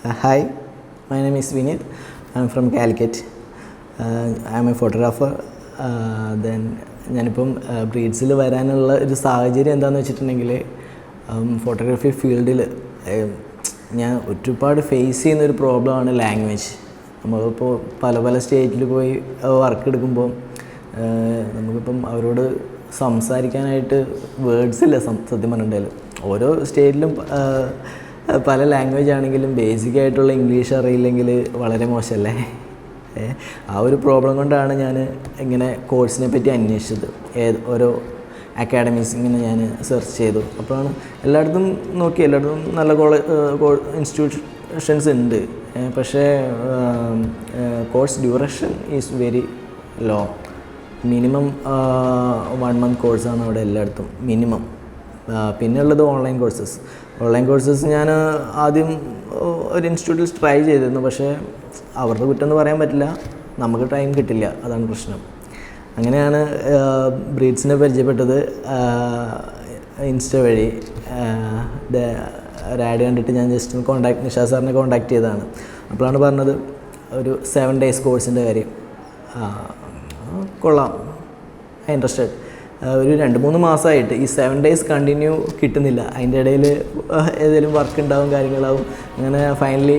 Hi, my name is Vinith. I'm from Calicut. I'm a photographer. Then ഞാനിപ്പം ബ്രീഡ്സിൽ വരാനുള്ള ഒരു സാഹചര്യം എന്താണെന്ന് വെച്ചിട്ടുണ്ടെങ്കിൽ ഫോട്ടോഗ്രാഫി ഫീൽഡിൽ ഞാൻ ഒരുപാട് ഫേസ് ചെയ്യുന്നൊരു പ്രോബ്ലമാണ് ലാംഗ്വേജ്. നമ്മളിപ്പോൾ പല പല സ്റ്റേറ്റിൽ പോയി വർക്ക് എടുക്കുമ്പോൾ നമുക്കിപ്പം അവരോട് സംസാരിക്കാനായിട്ട് വേർഡ്സ് ഇല്ല. സത്യം പറഞ്ഞിട്ടുണ്ടെങ്കിൽ ഓരോ സ്റ്റേറ്റിലും പല ലാംഗ്വേജ് ആണെങ്കിലും ബേസിക്കായിട്ടുള്ള ഇംഗ്ലീഷ് അറിയില്ലെങ്കിൽ വളരെ മോശമല്ലേ. ആ ഒരു പ്രോബ്ലം കൊണ്ടാണ് ഞാൻ ഇങ്ങനെ കോഴ്സിനെ പറ്റി അന്വേഷിച്ചത്. ഓരോ അക്കാഡമീസ് ഇങ്ങനെ ഞാൻ സെർച്ച് ചെയ്തു. അപ്പോഴാണ് എല്ലായിടത്തും നോക്കി, എല്ലായിടത്തും നല്ല ഇൻസ്റ്റിറ്റ്യൂഷൻസ് ഉണ്ട്. പക്ഷേ course duration is very long. Minimum 1 month കോഴ്സാണ് അവിടെ എല്ലായിടത്തും മിനിമം. പിന്നെ ഉള്ളത് ഓൺലൈൻ കോഴ്സസ് ഞാൻ ആദ്യം ഒരു ഇൻസ്റ്റിറ്റ്യൂട്ടിൽ ട്രൈ ചെയ്തിരുന്നു. പക്ഷേ അവരുടെ കുറ്റമെന്ന് പറയാൻ പറ്റില്ല, നമുക്ക് ടൈം കിട്ടില്ല, അതാണ് പ്രശ്നം. അങ്ങനെയാണ് ബ്രീഡ്സിനെ പരിചയപ്പെട്ടത് ഇൻസ്റ്റ വഴി. ഒരു ആഡ് കണ്ടിട്ട് ഞാൻ ജസ്റ്റ് നിഷാ സാറിനെ കോൺടാക്ട് ചെയ്തതാണ്. അപ്പോഴാണ് പറഞ്ഞത് ഒരു 7 days കോഴ്സിൻ്റെ കാര്യം. കൊള്ളാം, ഇൻട്രസ്റ്റഡ്. ഒരു 2-3 മാസമായിട്ട് ഈ 7 days കണ്ടിന്യൂ കിട്ടുന്നില്ല. അതിൻ്റെ ഇടയിൽ ഏതെങ്കിലും വർക്ക് ഉണ്ടാവും, കാര്യങ്ങളാവും. അങ്ങനെ ഫൈനലി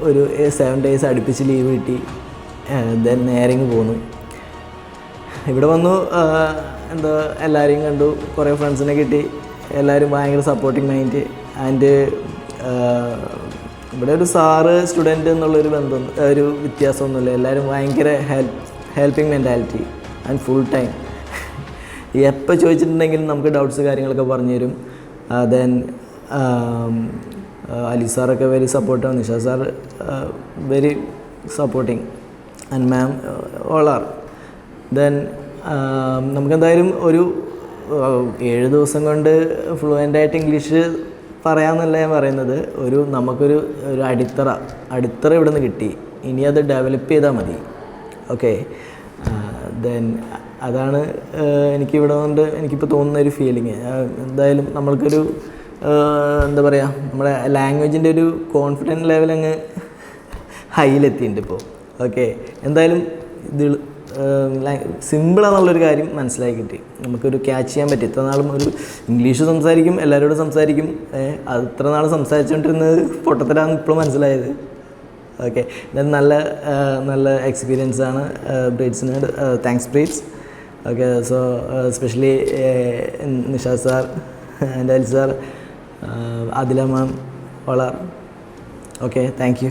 ഒരു 7 days അടുപ്പിച്ച് ലീവ് കിട്ടി. ദെൻ നേരെ പോന്നു. ഇവിടെ വന്നു, എല്ലാവരെയും കണ്ടു, കുറേ ഫ്രണ്ട്സിനെ കിട്ടി. എല്ലാവരും ഭയങ്കര സപ്പോർട്ടിങ് മൈൻഡ്. ആൻഡ് ഇവിടെ ഒരു സാറ് സ്റ്റുഡൻറ്റ് എന്നുള്ളൊരു ബന്ധം, ഒരു വ്യത്യാസമൊന്നുമില്ല. എല്ലാവരും ഭയങ്കര helping mentality and full time. എപ്പോൾ ചോദിച്ചിട്ടുണ്ടെങ്കിലും നമുക്ക് ഡൗട്ട്സ് കാര്യങ്ങളൊക്കെ പറഞ്ഞു തരും. ദെൻ അലി സാറൊക്കെ വെരി സപ്പോർട്ടാണ്. Nisha sir very supporting and ma'am all R. Then നമുക്കെന്തായാലും ഒരു 7 ദിവസം കൊണ്ട് ഫ്ലുവൻ്റായിട്ട് ഇംഗ്ലീഷ് പറയാമെന്നല്ല ഞാൻ പറയുന്നത്. നമുക്കൊരു അടിത്തറ ഇവിടെ നിന്ന് കിട്ടി. ഇനി അത് ഡെവലപ്പ് ചെയ്താൽ മതി. ഓക്കെ. ദെൻ അതാണ് എനിക്കിവിടെ കൊണ്ട് എനിക്കിപ്പോൾ തോന്നുന്നൊരു ഫീലിങ്. എന്തായാലും നമ്മൾക്കൊരു എന്താ പറയുക, നമ്മുടെ ലാംഗ്വേജിൻ്റെ ഒരു കോൺഫിഡൻസ് ലെവൽ അങ്ങ് ഹൈയിലെത്തിയിട്ടുണ്ട് ഇപ്പോൾ. ഓക്കെ. എന്തായാലും ഇത് സിമ്പിളാണെന്നുള്ളൊരു കാര്യം മനസ്സിലാക്കി കിട്ടി. നമുക്കൊരു ക്യാച്ച് ചെയ്യാൻ പറ്റി. ഇത്ര നാളും ഒരു ഇംഗ്ലീഷ് സംസാരിക്കും, എല്ലാവരോടും സംസാരിക്കും. അത്ര നാൾ സംസാരിച്ചുകൊണ്ടിരുന്നത് പൊട്ടത്തരാന്ന് ഇപ്പോൾ മനസ്സിലായത്. ഓക്കെ. നല്ല എക്സ്പീരിയൻസാണ് ബ്രീഡ്സിന്. Thanks breeds. Okay. So especially Nisha sir and Ali sir, Adila ma'am, all are. Okay. Thank U.